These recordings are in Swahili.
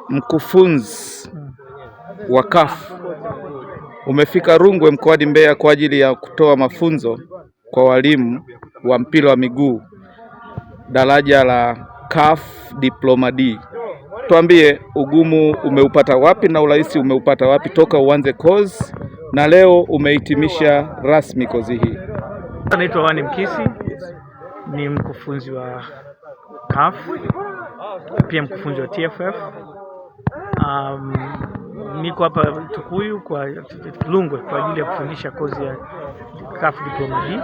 Mkufunzi wa CAF umefika Rungwe mkoani Mbeya kwa ajili ya kutoa mafunzo kwa walimu wa mpira wa miguu daraja la CAF Diploma D. Tuambie ugumu umeupata wapi na urahisi umeupata wapi toka uanze kozi na leo umehitimisha rasmi kozi hii? Naitwa Wani Mkisi, ni mkufunzi wa CAF, pia mkufunzi wa TFF. Niko hapa Tukuyu kwa Rungwe kwa ajili ya kufundisha kozi ya CAF Diploma D.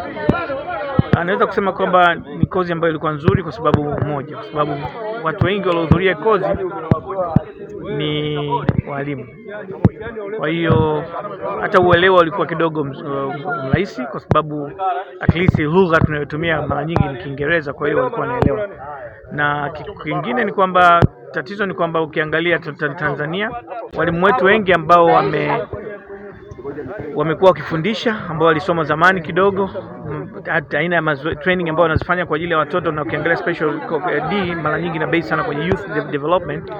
Anaweza kusema kwamba ni kozi ambayo ilikuwa nzuri kwa sababu moja, kwa sababu watu wengi waliohudhuria kozi ni walimu. Kwa hiyo hata uelewa ulikuwa kidogo rahisi, kwa sababu at least lugha tunayotumia mara nyingi ni Kiingereza, kwa hiyo walikuwa wanaelewa. Na kingine ni kwamba tatizo ni kwamba ukiangalia Tanzania, walimu wetu wengi ambao wamekuwa wakifundisha, ambao walisoma zamani kidogo, aina ya training ambao wanazifanya kwa ajili ya watoto, na ukiangalia special D mara nyingi na base sana kwenye youth development.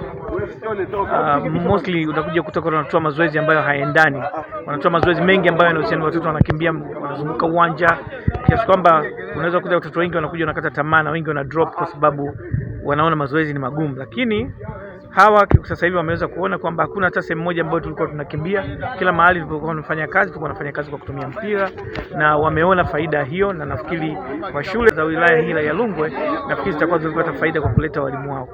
Mostly utakuja kutoka wanatoa mazoezi ambayo hayaendani, wanatoa mazoezi mengi ambayo yanahusiana watoto wanakimbia, wanazunguka uwanja, kiasi kwamba unaweza kukuta watoto wengi wanakuja wanakata tamaa na wengi wana drop kwa sababu wanaona mazoezi ni magumu. Lakini hawa sasa hivi wameweza kuona kwamba hakuna hata sehemu moja ambayo tulikuwa tunakimbia, kila mahali tulipokuwa tunafanya kazi tulikuwa tunafanya kazi kwa kutumia mpira, na wameona faida hiyo. Na nafikiri kwa shule za wilaya hii ya Rungwe, nafikiri zitakuwa zilipata faida kwa kuleta walimu wao,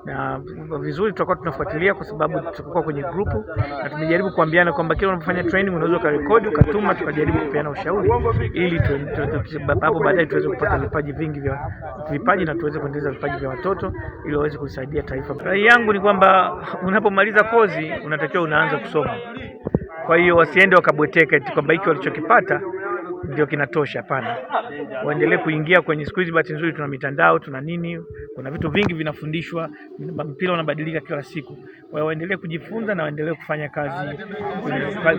na vizuri tutakuwa tunafuatilia, kwa sababu tutakuwa kwenye grupu na tumejaribu kuambiana kwamba kila unapofanya training unaweza ukarekodi ukatuma, tukajaribu kupeana ushauri ili hapo baadaye tuweze kupata vipaji vingi vya vipaji na tuweze kuendeleza vipaji vya watoto ili waweze kusaidia taifa. Rai yangu ni kwamba unapomaliza kozi unatakiwa unaanza kusoma. Kwa hiyo wasiende wakabweteka eti kwamba hiki walichokipata ndio kinatosha. Hapana, waendelee kuingia kwenye siku hizi. Bahati nzuri tuna mitandao, tuna nini, kuna vitu vingi vinafundishwa, mpira unabadilika kila siku. Kwa hiyo waendelee kujifunza na waendelee kufanya kazi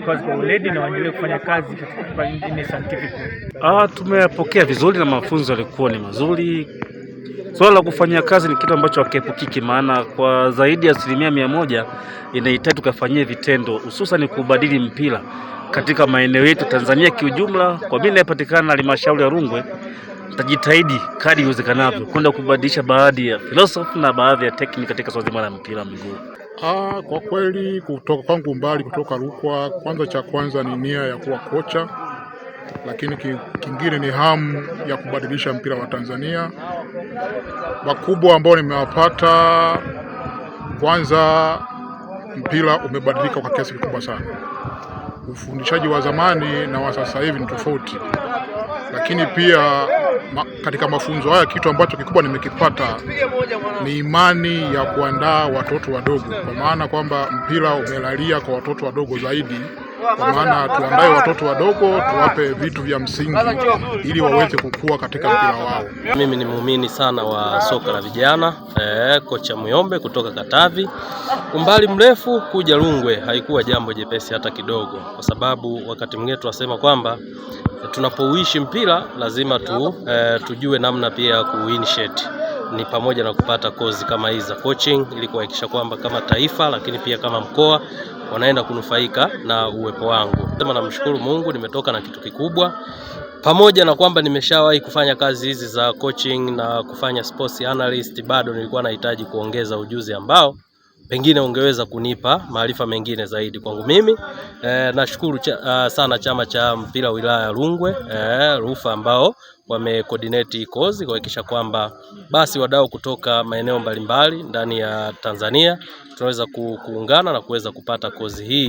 kwa weledi, na waendelee kufanya kazi katika ingine scientific. Tumepokea vizuri na mafunzo yalikuwa ni mazuri. Swala la kufanya kazi ni kitu ambacho hakiepukiki, maana kwa zaidi ya 100% inahitaji tukafanyie vitendo, hususan kubadili mpira katika maeneo yetu Tanzania kiujumla. Kwa mimi napatikana halmashauri ya Rungwe, tutajitahidi kadri iwezekanavyo kwenda kubadilisha baadhi ya philosophy na baadhi ya technique katika swala zima la mpira wa miguu. Kwa kweli kutoka kwangu mbali, kutoka Rukwa, cha kwanza ni nia ya kuwa kocha, lakini kingine ni hamu ya kubadilisha mpira wa Tanzania. Makubwa ambao nimewapata, kwanza mpira umebadilika kwa kiasi kikubwa sana. Ufundishaji wa zamani na wa sasa hivi ni tofauti, lakini pia katika mafunzo haya kitu ambacho kikubwa nimekipata ni imani ya kuandaa watoto wadogo, kwa maana kwamba mpira umelalia kwa watoto wadogo zaidi, kwa maana tuandae watoto wadogo, tuwape vitu vya msingi ili waweze kukua katika mpira wao. Mimi ni muumini sana wa soka la vijana, kocha Muyombe kutoka Katavi. Umbali mrefu kuja Rungwe haikuwa jambo jepesi hata kidogo, kwa sababu wakati mwingine tunasema kwamba tunapouishi mpira lazima tujue namna pia ya kuinitiate, ni pamoja na kupata kozi kama hizi za coaching ili kuhakikisha kwamba kama taifa lakini pia kama mkoa wanaenda kunufaika na uwepo wangu. Sema namshukuru Mungu, nimetoka na kitu kikubwa, pamoja na kwamba nimeshawahi kufanya kazi hizi za coaching na kufanya sports analyst, bado nilikuwa nahitaji kuongeza ujuzi ambao pengine ungeweza kunipa maarifa mengine zaidi kwangu mimi. Nashukuru sana chama cha mpira wilaya ya Rungwe, RUFA, ambao wamecoordinate kozi kuhakikisha kwamba basi wadau kutoka maeneo mbalimbali ndani ya Tanzania tunaweza kuungana na kuweza kupata kozi hii.